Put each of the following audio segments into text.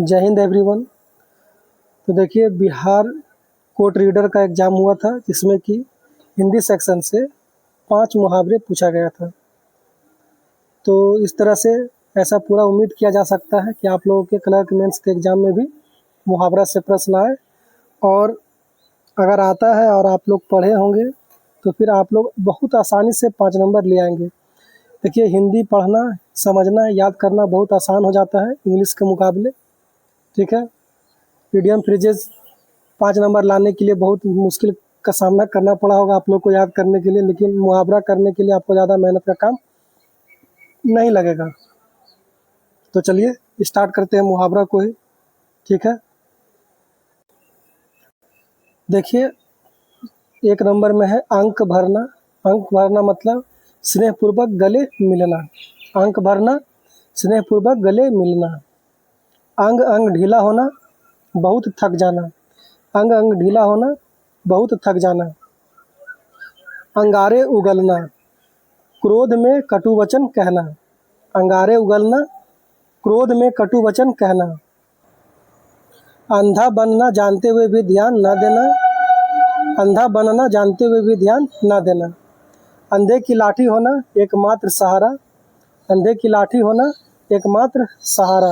जय हिंद एवरीवन। तो देखिए, बिहार कोर्ट रीडर का एग्ज़ाम हुआ था जिसमें कि हिंदी सेक्शन से 5 मुहावरे पूछा गया था। तो इस तरह से ऐसा पूरा उम्मीद किया जा सकता है कि आप लोगों के क्लर्क मेंस के एग्ज़ाम में भी मुहावरा से प्रश्न आए, और अगर आता है और आप लोग पढ़े होंगे तो फिर आप लोग बहुत आसानी से 5 नंबर ले आएंगे। देखिए, हिंदी पढ़ना, समझना, याद करना बहुत आसान हो जाता है इंग्लिश के मुकाबले। ठीक है, इडियम फ्रेजेस 5 नंबर लाने के लिए बहुत मुश्किल का सामना करना पड़ा होगा आप लोग को याद करने के लिए, लेकिन मुहावरा करने के लिए आपको ज़्यादा मेहनत का काम नहीं लगेगा। तो चलिए स्टार्ट करते हैं मुहावरा को ही। ठीक है, देखिए 1 नंबर में है अंक भरना। अंक भरना मतलब स्नेहपूर्वक गले मिलना। अंक भरना, स्नेहपूर्वक गले मिलना। अंग अंग ढीला होना, बहुत थक जाना। अंग अंग ढीला होना, बहुत थक जाना। अंगारे उगलना, क्रोध में कटु वचन कहना। अंगारे उगलना, क्रोध में कटु वचन कहना। अंधा बनना जानते हुए भी ध्यान न देना। अंधा बनना जानते हुए भी ध्यान न देना। अंधे की लाठी होना एकमात्र सहारा। अंधे की लाठी होना एकमात्र सहारा।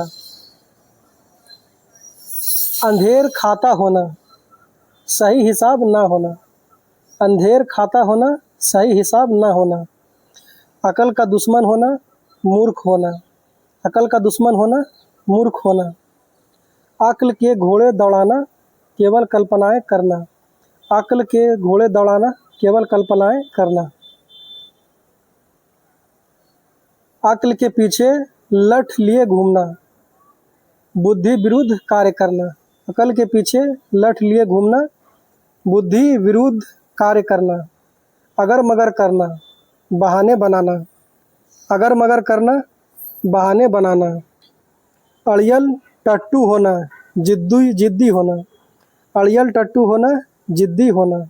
अंधेर खाता होना, सही हिसाब ना होना। अंधेर खाता होना, सही हिसाब ना होना। अकल का दुश्मन होना, मूर्ख होना। अकल का दुश्मन होना, मूर्ख होना। अक्ल के घोड़े दौड़ाना, केवल कल्पनाएं करना। अक्ल के घोड़े दौड़ाना, केवल कल्पनाएं करना। अक्ल के पीछे लठ लिए घूमना, बुद्धि विरुद्ध कार्य करना। अकल के पीछे लठ लिए घूमना, बुद्धि विरुद्ध कार्य करना। अगर मगर करना, बहाने बनाना। अगर मगर करना, बहाने बनाना। अड़ियल टट्टू होना, जिद्दी होना। अड़ियल टट्टू होना, जिद्दी होना।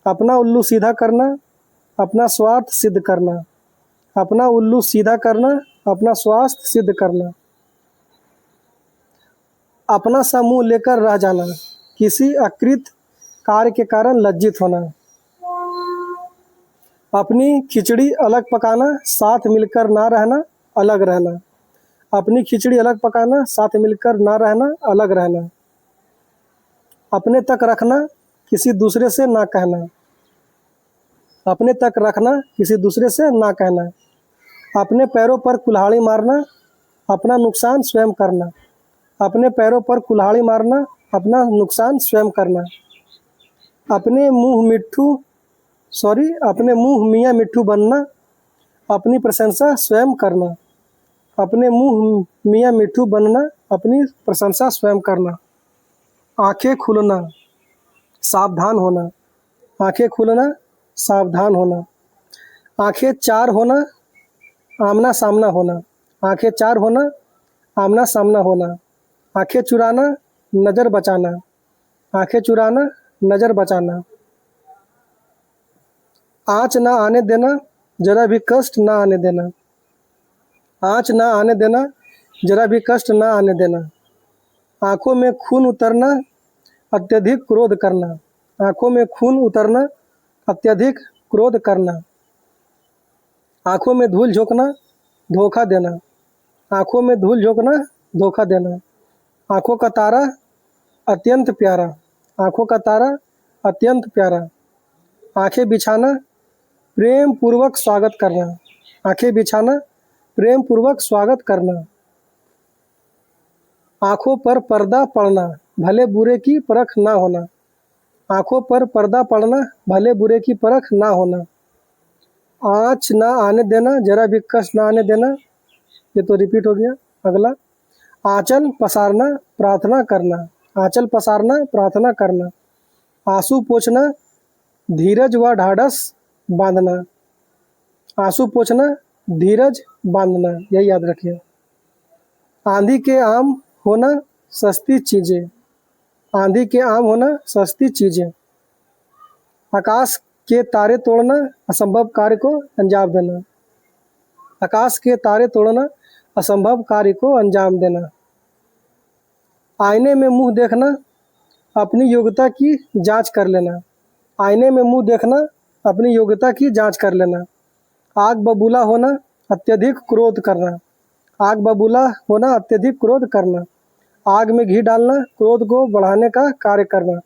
अपना उल्लू सीधा करना, अपना स्वार्थ सिद्ध करना। अपना उल्लू सीधा करना, अपना स्वार्थ सिद्ध करना। अपना सा मुँह लेकर रह जाना, किसी अकृत कार्य के कारण लज्जित होना। अपनी खिचड़ी अलग पकाना, साथ मिलकर ना रहना, अलग रहना। अपनी खिचड़ी अलग पकाना, साथ मिलकर ना रहना, अलग रहना। अपने तक रखना, किसी दूसरे से ना कहना। अपने तक रखना, किसी दूसरे से ना कहना। अपने पैरों पर कुल्हाड़ी मारना, अपना नुकसान स्वयं करना। अपने पैरों पर कुल्हाड़ी मारना, अपना नुकसान स्वयं करना। अपने मुंह मियाँ मिट्ठू बनना, अपनी प्रशंसा स्वयं करना। अपने मुंह मियाँ मिट्ठू बनना, अपनी प्रशंसा स्वयं करना। आंखें खुलना, सावधान होना। आंखें खुलना, सावधान होना। आंखें चार होना, आमना सामना होना। आंखें चार होना, आमना सामना होना। आंखें चुराना, नज़र बचाना। आंखें चुराना, नज़र बचाना। आँच ना आने देना, जरा भी कष्ट ना आने देना। आँच ना आने देना, जरा भी कष्ट ना आने देना। आँखों में खून उतरना, अत्यधिक क्रोध करना। आँखों में खून उतरना, अत्यधिक क्रोध करना। आँखों में धूल झोंकना, धोखा देना। आँखों में धूल झोंकना, धोखा देना। आँखों का तारा अत्यंत प्यारा। आँखों का तारा अत्यंत प्यारा। आँखें बिछाना, प्रेम पूर्वक स्वागत करना। आँखें बिछाना, प्रेम पूर्वक स्वागत करना। आँखों पर पर्दा पड़ना, भले बुरे की परख ना होना। आँखों पर पर्दा पड़ना, भले बुरे की परख ना होना। आँच ना आने देना, जरा भी कष्ट ना आने देना। ये तो रिपीट हो गया। अगला, आंचल पसारना, प्रार्थना करना। आंचल पसारना, प्रार्थना करना। आंसू पोंछना, धीरज व ढाढ़स बांधना। आंसू पोंछना, धीरज बांधना, यही याद रखिए। आंधी के आम होना, सस्ती चीज़ें। आंधी के आम होना, सस्ती चीज़ें। आकाश के तारे तोड़ना, असंभव कार्य को अंजाम देना। आकाश के तारे तोड़ना, असंभव कार्य को अंजाम देना। आईने में मुंह देखना, अपनी योग्यता की जांच कर लेना। आईने में मुंह देखना, अपनी योग्यता की जांच कर लेना। आग बबूला होना, अत्यधिक क्रोध करना। आग बबूला होना, अत्यधिक क्रोध करना। आग में घी डालना, क्रोध को बढ़ाने का कार्य करना।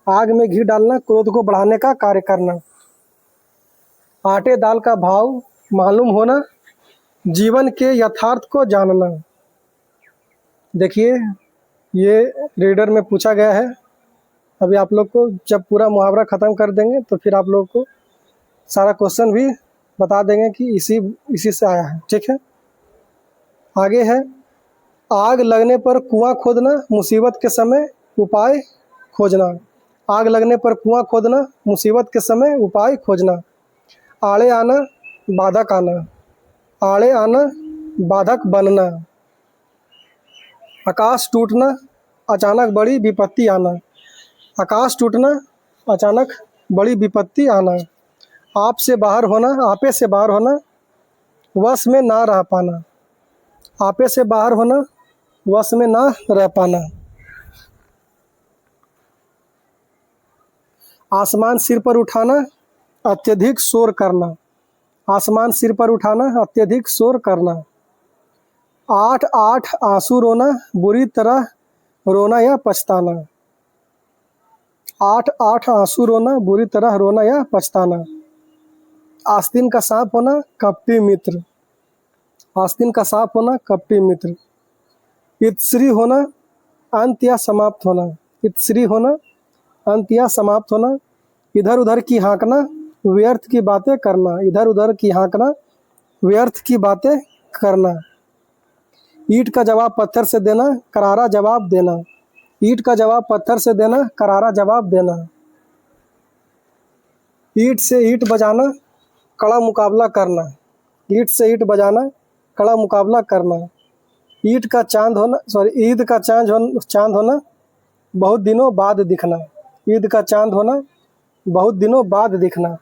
आग में घी डालना, क्रोध को बढ़ाने का कार्य करना। आटे दाल का भाव मालूम होना, जीवन के यथार्थ को जानना। देखिए, ये रीडर में पूछा गया है। अभी आप लोग को जब पूरा मुहावरा ख़त्म कर देंगे तो फिर आप लोग को सारा क्वेश्चन भी बता देंगे कि इसी से आया है। ठीक है, आगे है, आग लगने पर कुआं खोदना, मुसीबत के समय उपाय खोजना। आग लगने पर कुआं खोदना, मुसीबत के समय उपाय खोजना। आड़े आना, बाधक आना। आड़े आना, बाधक बनना। आकाश टूटना, अचानक बड़ी विपत्ति आना। आकाश टूटना, अचानक बड़ी विपत्ति आना। आप से बाहर होना, आपे से बाहर होना, वश में ना रह पाना। आपे से बाहर होना, वश में ना रह पाना। आसमान सिर पर उठाना, अत्यधिक शोर करना। आसमान सिर पर उठाना, अत्यधिक शोर करना। 8 आंसू रोना, बुरी तरह रोना या पछताना। 8 आंसू रोना, बुरी तरह रोना या पछताना। आस्तीन का सांप होना, कपटी मित्र। आस्तीन का सांप होना, कपटी मित्र। इत्श्री होना, अंत या समाप्त होना। इत्श्री होना, अंत या समाप्त होना। इधर उधर की हाँकना, व्यर्थ की बातें करना। इधर उधर की हाँकना, व्यर्थ की बातें करना। ईंट का जवाब पत्थर से देना, करारा जवाब देना। ईंट का जवाब पत्थर से देना, करारा जवाब देना। ईंट से ईंट बजाना, कड़ा मुकाबला करना। ईंट से ईंट बजाना, कड़ा मुकाबला करना। ईद का चांद होना, बहुत दिनों बाद दिखना। ईद का चांद होना, बहुत दिनों बाद दिखना।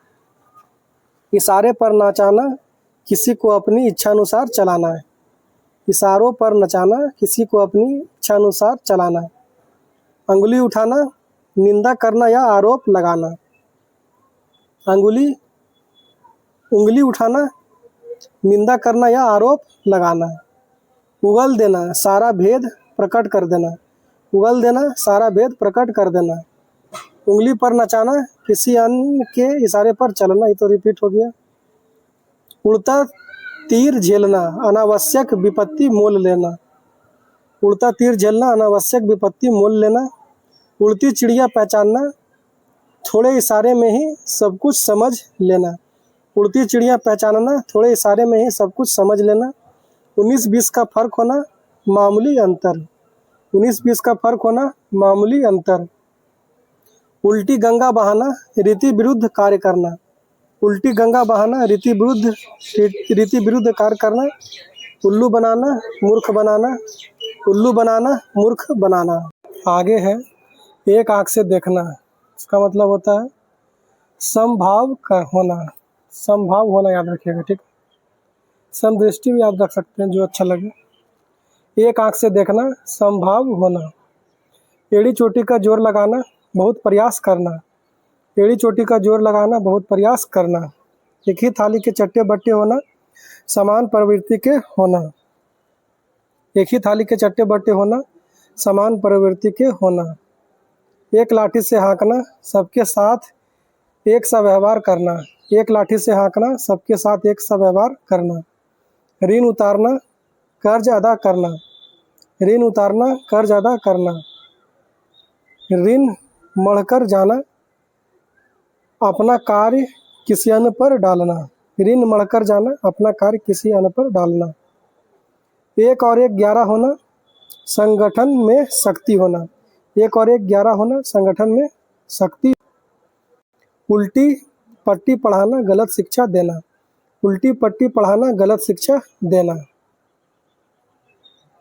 इशारे पर नचाना, किसी को अपनी इच्छानुसार चलाना है। इशारों पर नचाना, किसी को अपनी इच्छानुसार चलाना। अंगुली उठाना, निंदा करना या आरोप लगाना। उंगली उठाना, निंदा करना या आरोप लगाना। उगल देना, सारा भेद प्रकट कर देना। उगल देना, सारा भेद प्रकट कर देना। उंगली पर नचाना, किसी अन्य के इशारे पर चलना। ये तो रिपीट हो गया। उड़ता तीर झेलना, अनावश्यक विपत्ति मोल लेना। उड़ता तीर झेलना, अनावश्यक विपत्ति मोल लेना। उड़ती चिड़िया पहचानना, थोड़े इशारे में ही सब कुछ समझ लेना। उड़ती चिड़िया पहचानना, थोड़े इशारे में ही सब कुछ समझ लेना। 19-20 का फर्क होना, मामूली अंतर। 19-20 का फर्क होना, मामूली अंतर। उल्टी गंगा बहाना, रीति विरुद्ध कार्य करना। उल्टी गंगा बहाना, रीति विरुद्ध कार्य करना। उल्लू बनाना, मूर्ख बनाना। उल्लू बनाना, मूर्ख बनाना। आगे है, एक आंख से देखना। इसका मतलब होता है समभाव का होना। समभाव होना याद रखिएगा, ठीक। समदृष्टि भी याद रख सकते हैं, जो अच्छा लगे। एक आंख से देखना, समभाव होना। एड़ी चोटी का जोर लगाना, बहुत प्रयास करना। एड़ी चोटी का जोर लगाना, बहुत प्रयास करना। एक ही थाली के चट्टे बट्टे होना, समान प्रवृत्ति के होना। एक ही थाली के चट्टे बट्टे होना, समान प्रवृत्ति के होना। एक लाठी से हाँकना, सबके साथ एक सा व्यवहार करना। एक लाठी से हाँकना, सबके साथ एक सा व्यवहार करना। ऋण उतारना, कर्ज अदा करना। ऋण उतारना, कर्ज अदा करना। ऋण मढ़कर जाना, अपना कार्य किसी अन्य पर डालना। ऋण मढ़कर जाना, अपना कार्य किसी अन्य पर डालना। 1 और 1 11 होना, संगठन में शक्ति होना। 1 और 1 11 होना, संगठन में शक्ति। उल्टी पट्टी पढ़ाना, गलत शिक्षा देना। उल्टी पट्टी पढ़ाना, गलत शिक्षा देना।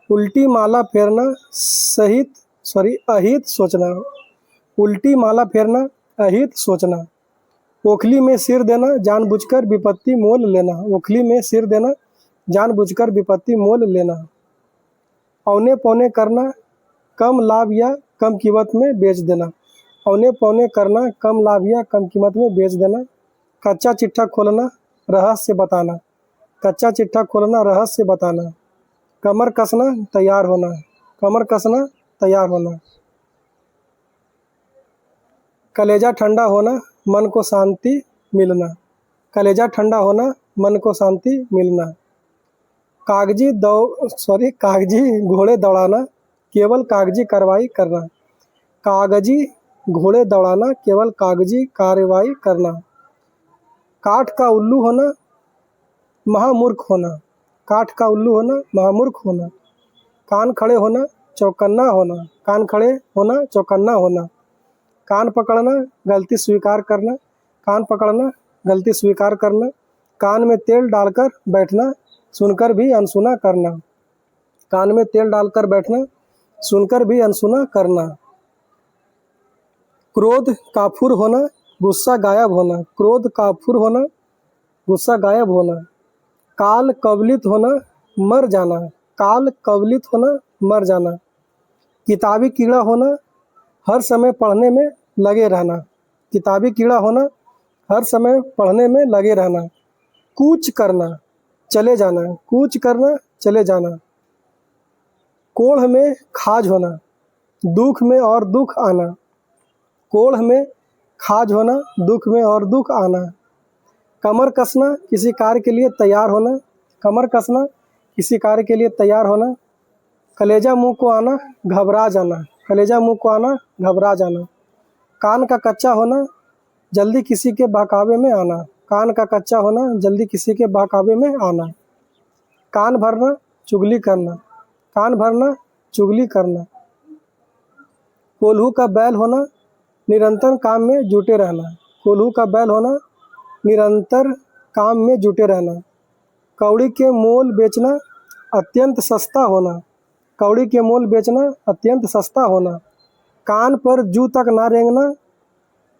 उल्टी माला फेरना, अहित सोचना। उल्टी माला फेरना, अहित सोचना। ओखली में सिर देना, जानबूझकर विपत्ति मोल लेना। ओखली में सिर देना, जानबूझकर विपत्ति मोल लेना। औने पौने कम लाभ या कम कीमत में बेच देना। औने पौने करना, कम लाभ या कम कीमत में बेच देना। कच्चा चिट्ठा खोलना, रहस्य बताना। कच्चा चिट्ठा खोलना, रहस्य बताना। कमर कसना, तैयार होना। कमर कसना, तैयार होना। कलेजा ठंडा होना, मन को शांति मिलना। कलेजा ठंडा होना, मन को शांति मिलना। कागजी घोड़े दौड़ाना, केवल कागजी कार्रवाई करना। कागजी घोड़े दौड़ाना, केवल कागजी कार्रवाई करना। काठ का उल्लू होना, महामूर्ख होना। काठ का उल्लू होना, महामूर्ख होना। कान खड़े होना, चौकन्ना होना। कान खड़े होना, चौकन्ना होना। कान पकड़ना, गलती स्वीकार करना। कान पकड़ना, गलती स्वीकार करना। कान में तेल डालकर बैठना, सुनकर भी अनसुना करना। कान में तेल डालकर बैठना, सुनकर भी अनसुना करना। क्रोध काफुर होना, गुस्सा गायब होना। क्रोध काफुर होना, गुस्सा गायब होना। काल कवलित होना, मर जाना। काल कवलित होना, मर जाना। किताबी कीड़ा होना, हर समय पढ़ने में लगे रहना। किताबी कीड़ा होना, हर समय पढ़ने में लगे रहना। कूच करना, चले जाना। कूच करना, चले जाना। कोढ़ में खाज होना, दुख में और दुख आना। कोढ़ में खाज होना, दुख में और दुख आना। कमर कसना, किसी कार्य के लिए तैयार होना। कमर कसना, किसी कार्य के लिए तैयार होना। कलेजा मुंह को आना, घबरा जाना। कलेजा मुंह को आना, घबरा जाना। कान का कच्चा होना, जल्दी किसी के बहकावे में आना। कान का कच्चा होना, जल्दी किसी के बहकावे में आना। कान भरना, चुगली करना। कान भरना, चुगली करना। कोल्हू का बैल होना, निरंतर काम में जुटे रहना। कोल्हू का बैल होना, निरंतर काम में जुटे रहना। कौड़ी के मोल बेचना, अत्यंत सस्ता होना। कौड़ी के मोल बेचना, अत्यंत सस्ता होना। कान पर जू तक ना रेंगना,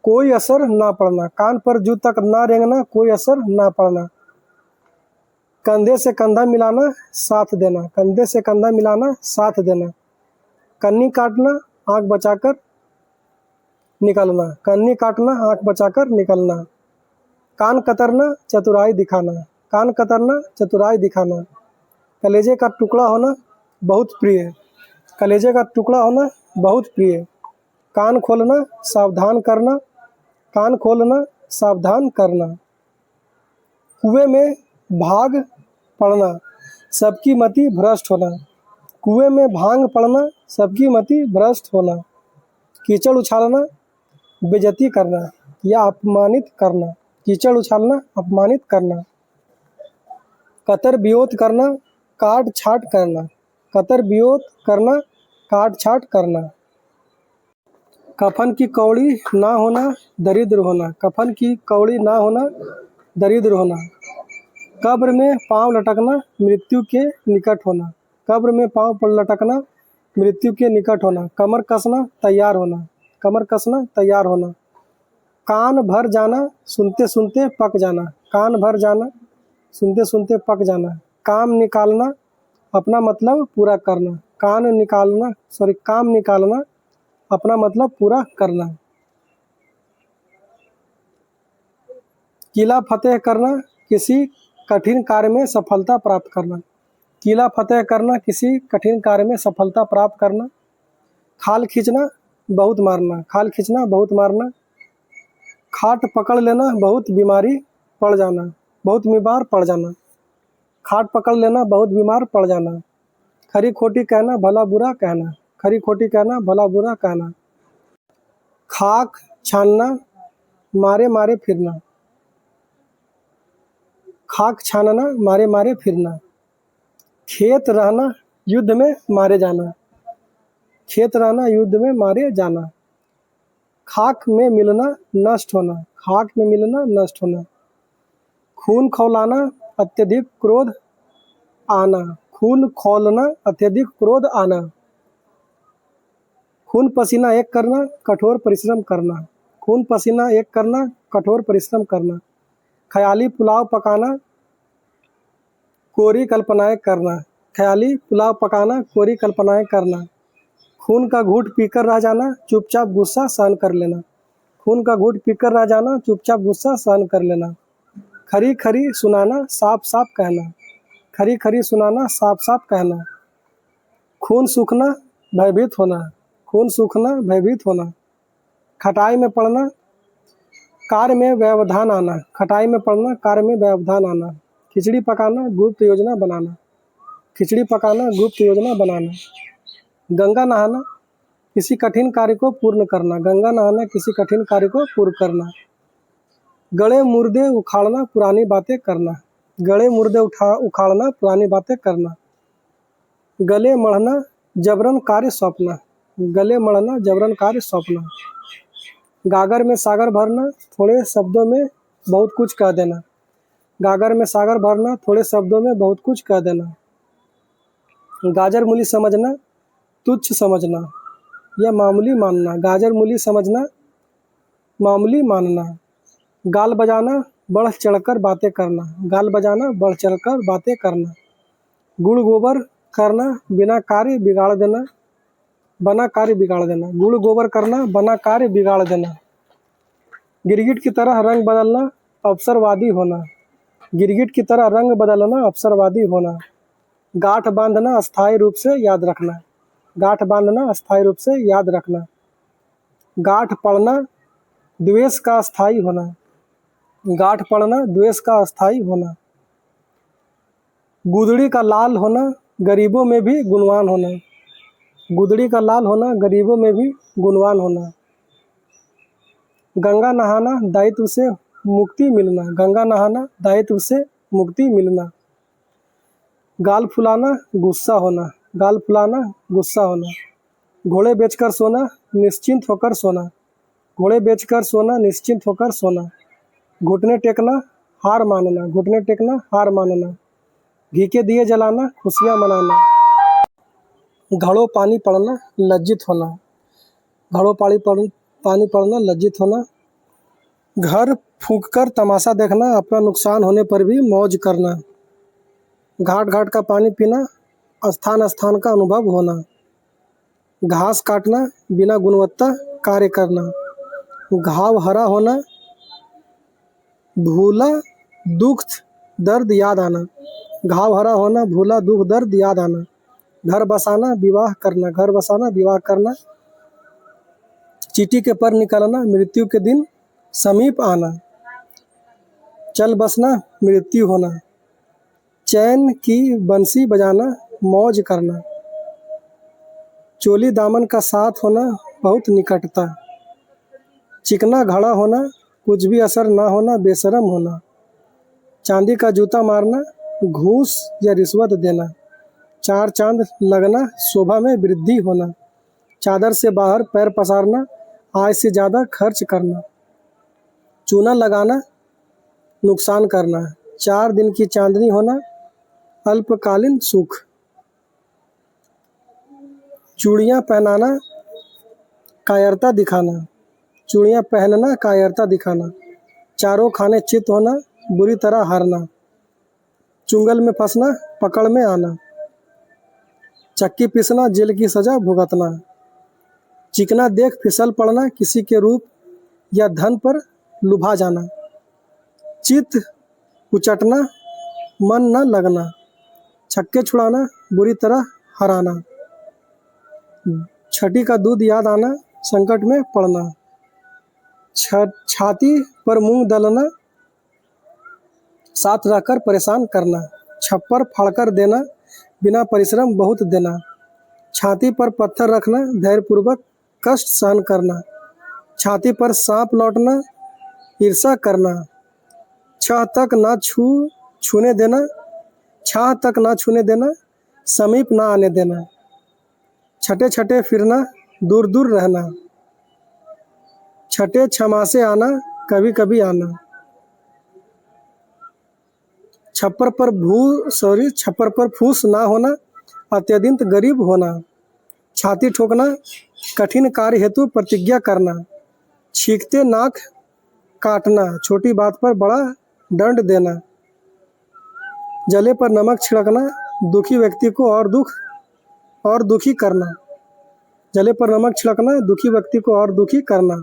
कोई असर ना पड़ना। कान पर जू तक ना रेंगना, कोई असर ना पड़ना। कंधे से कंधा मिलाना, साथ देना। कंधे से कंधा मिलाना, साथ देना। कन्नी काटना, आँख बचाकर निकलना। कन्नी काटना, आँख बचाकर निकलना। कान कतरना, चतुराई दिखाना। कान कतरना, चतुराई दिखाना। कलेजे का टुकड़ा होना, बहुत प्रिय। कलेजे का टुकड़ा होना, बहुत प्रिय। कान खोलना, सावधान करना। कान खोलना, सावधान करना। कुएं में भाग पड़ना, सबकी मति भ्रष्ट होना। कुएं में भांग पड़ना, सबकी मति भ्रष्ट होना। कीचड़ उछालना, बेइज्जती करना या अपमानित करना। कीचड़ उछालना, अपमानित करना। कतर बियोत करना, काट छाट करना। कतर बियोत करना, काट छाट करना। कफन की कौड़ी ना होना, दरिद्र होना। कफन की कौड़ी ना होना, दरिद्र होना। कब्र में पाँव लटकना, मृत्यु के निकट होना। कब्र में पाँव पर लटकना, मृत्यु के निकट होना। कमर कसना, तैयार होना। कमर कसना, तैयार होना। कान भर जाना, सुनते सुनते पक जाना। कान भर जाना, सुनते सुनते पक जाना। काम निकालना, अपना मतलब पूरा करना। काम निकालना, अपना मतलब पूरा करना। किला फतेह करना, किसी कठिन कार्य में सफलता प्राप्त करना। किला फतेह करना, किसी कठिन कार्य में सफलता प्राप्त करना। खाल खींचना, बहुत मारना। खाल खींचना, बहुत मारना। खाट पकड़ लेना, बहुत बीमारी पड़ जाना। बहुत बीमार पड़ जाना। खाट पकड़ लेना, बहुत बीमार पड़ जाना। खरी खोटी कहना, भला बुरा कहना। खरी खोटी कहना, भला बुरा कहना। खाक छानना, मारे मारे फिरना। खाक छानना, मारे मारे फिरना। खेत रहना, युद्ध में मारे जाना। खेत रहना, युद्ध में मारे जाना। खाक में मिलना, नष्ट होना। खाक में मिलना, नष्ट होना। खून खौलाना, अत्यधिक क्रोध आना। खून खौलना, अत्यधिक क्रोध आना। खून पसीना एक करना, कठोर परिश्रम करना। खून पसीना एक करना, कठोर परिश्रम करना। ख्याली पुलाव पकाना, कोरी कल्पनाएं करना। ख्याली पुलाव पकाना, कोरी कल्पनाएं करना। खून का घूंट पीकर रह जाना, चुपचाप गुस्सा सहन कर लेना। खून का घूंट पीकर रह जाना, चुपचाप गुस्सा सहन कर लेना। खरी खरी सुनाना, साफ साफ कहना। खरी खरी सुनाना, साफ साफ कहना। खून सूखना, भयभीत होना। खून सूखना, भयभीत होना। खटाई में पड़ना, कार्य में व्यवधान आना। खटाई में पड़ना, कार्य में व्यवधान आना। खिचड़ी पकाना, गुप्त योजना बनाना। खिचड़ी पकाना, गुप्त योजना बनाना। गंगा नहाना, किसी कठिन कार्य को पूर्ण करना। गंगा नहाना, किसी कठिन कार्य को पूर्ण करना। गड़े मुर्दे उखाड़ना, पुरानी बातें करना। गड़े मुर्दे उखाड़ना, पुरानी बातें करना। गले मढ़ना, जबरन कार्य सौंपना। गले मढ़ना, जबरन कार्य सौंपना। गागर में सागर भरना, थोड़े शब्दों में बहुत कुछ कह देना। गागर में सागर भरना, थोड़े शब्दों में बहुत कुछ कह देना। गाजर मूली समझना, तुच्छ समझना या मामूली मानना। गाजर मूली समझना, मामूली मानना। गाल बजाना, बढ़ चढ़कर बातें करना। गाल बजाना, बढ़ चढ़कर बातें करना। गुड़ गोबर करना, बिना कार्य बिगाड़ देना, बना कार्य बिगाड़ देना। गुड़ गोबर करना, बना कार्य बिगाड़ देना। गिरगिट की तरह रंग बदलना, अवसरवादी होना। गिरगिट की तरह रंग बदलना, अवसरवादी होना। गांठ बांधना, अस्थायी रूप से याद रखना। गांठ बांधना, अस्थायी रूप से याद रखना। गांठ पड़ना, द्वेष का अस्थायी होना। गांठ पड़ना, द्वेष का अस्थायी होना। गुदड़ी का लाल होना, गरीबों में भी गुणवान होना। गुदड़ी का लाल होना, गरीबों में भी गुणवान होना। गंगा नहाना, दायित्व से मुक्ति मिलना। गंगा नहाना, दायित्व से मुक्ति मिलना। गाल फुलाना, गुस्सा होना। गाल फुलाना, गुस्सा होना। घोड़े बेचकर सोना, निश्चिंत होकर सोना। घोड़े बेचकर सोना, निश्चिंत होकर सोना। घुटने टेकना, हार मानना। घुटने टेकना, हार मानना। घी के दिए जलाना, खुशियाँ मनाना। घड़ों पानी पड़ना, लज्जित होना। घड़ों पानी पड़ना, लज्जित होना। घर फूंककर तमाशा देखना, अपना नुकसान होने पर भी मौज करना। घाट घाट का पानी पीना, स्थान स्थान का अनुभव होना। घास काटना, बिना गुणवत्ता कार्य करना। घाव हरा होना, भूला दुख दर्द याद आना। घाव हरा होना, भूला दुख दर्द याद आना। घर बसाना, विवाह करना। घर बसाना, विवाह करना। चींटी के पर निकलना, मृत्यु के दिन समीप आना। चल बसना, मृत्यु होना। चैन की बंसी बजाना, मौज करना। चोली दामन का साथ होना, बहुत निकटता। चिकना घड़ा होना, कुछ भी असर ना होना, बेशरम होना। चांदी का जूता मारना, घूस या रिश्वत देना। चार चांद लगना, शोभा में वृद्धि होना। चादर से बाहर पैर पसारना, आय से ज़्यादा खर्च करना। चूना लगाना, नुकसान करना। 4 दिन की चांदनी होना, अल्पकालीन सुख। चूड़ियाँ पहनाना, कायरता दिखाना। चूड़ियाँ पहनना, कायरता दिखाना। चारों खाने चित होना, बुरी तरह हारना। चुंगल में फंसना, पकड़ में आना। चक्की पीसना, जेल की सजा भुगतना। चिकना देख फिसल पड़ना, किसी के रूप या धन पर लुभा जाना। चित उचटना, मन न लगना। छक्के छुड़ाना, बुरी तरह हराना। छठी का दूध याद आना, संकट में पड़ना। छाती पर मूंग दलना, साथ रहकर परेशान करना। छप्पर फाड़कर देना, बिना परिश्रम बहुत देना। छाती पर पत्थर रखना, धैर्यपूर्वक कष्ट सहन करना। छाती पर सांप लौटना, ईर्ष्या करना। छह तक ना छूने देना, छाह तक ना छूने देना, समीप ना आने देना। छठे छठे फिरना, दूर दूर रहना। छठे क्षमा से आना, कभी कभी आना। छप्पर पर फूस ना होना, अत्यधिक गरीब होना। छाती ठोकना, कठिन कार्य हेतु प्रतिज्ञा करना। छींकते नाक काटना, छोटी बात पर बड़ा दंड देना। जले पर नमक छिड़कना, दुखी व्यक्ति को और दुखी करना। जले पर नमक छिड़कना, दुखी व्यक्ति को और दुखी करना,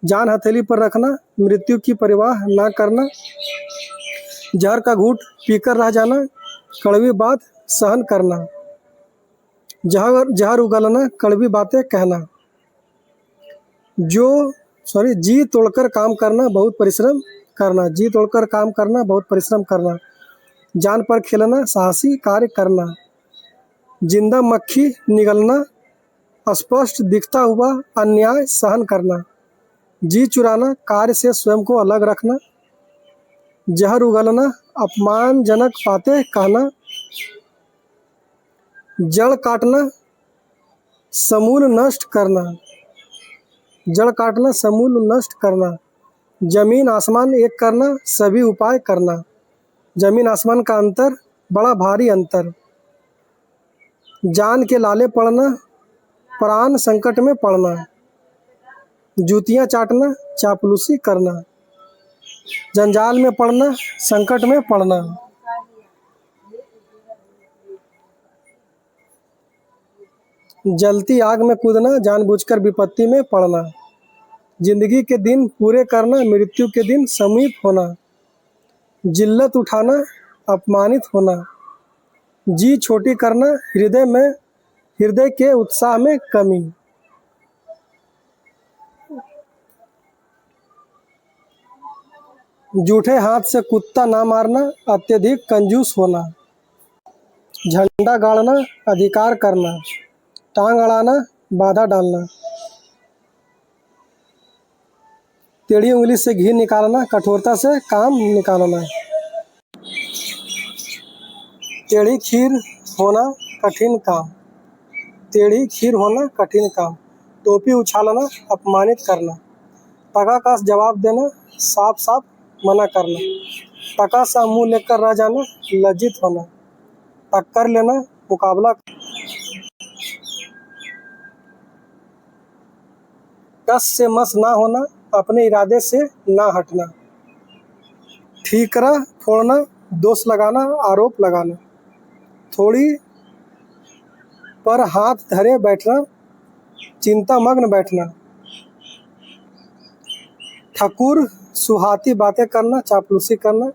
जान हथेली पर रखना, मृत्यु की परवाह ना करना, जहर का घूंट पीकर रह जाना, कड़वी बात सहन करना, जहर जहर उगलना, कड़वी बातें कहना, जी तोड़कर काम करना, बहुत परिश्रम करना, जी तोड़कर काम करना, बहुत परिश्रम करना, जान पर खेलना, साहसी कार्य करना, जिंदा मक्खी निगलना, स्पष्ट दिखता हुआ अन्याय सहन करना, जी चुराना, कार्य से स्वयं को अलग रखना, जहर उगलना, अपमानजनक बातें कहना, जड़ काटना, समूल नष्ट करना, जड़ काटना, समूल नष्ट करना, जमीन आसमान एक करना, सभी उपाय करना, जमीन आसमान का अंतर, बड़ा भारी अंतर, जान के लाले पड़ना, प्राण संकट में पड़ना, जूतियां चाटना, चापलूसी करना, जंजाल में पड़ना, संकट में पड़ना, जलती आग में कूदना, जानबूझकर विपत्ति में पड़ना, जिंदगी के दिन पूरे करना, मृत्यु के दिन समीप होना, जिल्लत उठाना, अपमानित होना, जी छोटी करना, हृदय के उत्साह में कमी, जूठे हाथ से कुत्ता ना मारना, अत्यधिक कंजूस होना, झंडा गाड़ना, अधिकार करना, टांग अड़ाना, बाधा डालना, टेढ़ी उंगली से घी निकालना, कठोरता से काम निकालना, टेढ़ी खीर होना कठिन काम, टेढ़ी खीर होना कठिन काम, टोपी उछालना, अपमानित करना, टका जवाब देना, साफ साफ मना करना, टका सा मुंह लेकर रह जाना, लज्जित होना, टक्कर लेना, मुकाबला, कस से मस ना होना, अपने इरादे से ना हटना, ठीकरा फोड़ना, दोष लगाना, आरोप लगाना, थोड़ी पर हाथ धरे बैठना, चिंता मग्न बैठना, ठकुर सुहाती बातें करना, चापलूसी करना,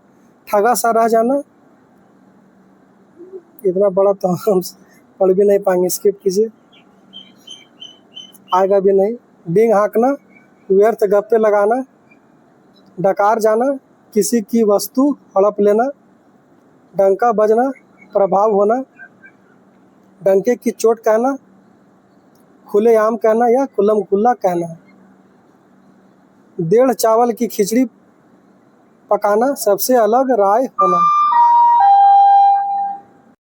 ठगा सा रह जाना, इतना बड़ा तो हम पढ़ भी नहीं पाएंगे, स्किप कीजिए, आएगा भी नहीं, डींग हाँकना, व्यर्थ गप्पे लगाना, डकार जाना, किसी की वस्तु हड़प लेना, डंका बजना, प्रभाव होना, डंके की चोट कहना, खुलेआम कहना या खुल्लम खुल्ला कहना, डेढ़ चावल की खिचड़ी पकाना, सबसे अलग राय होना।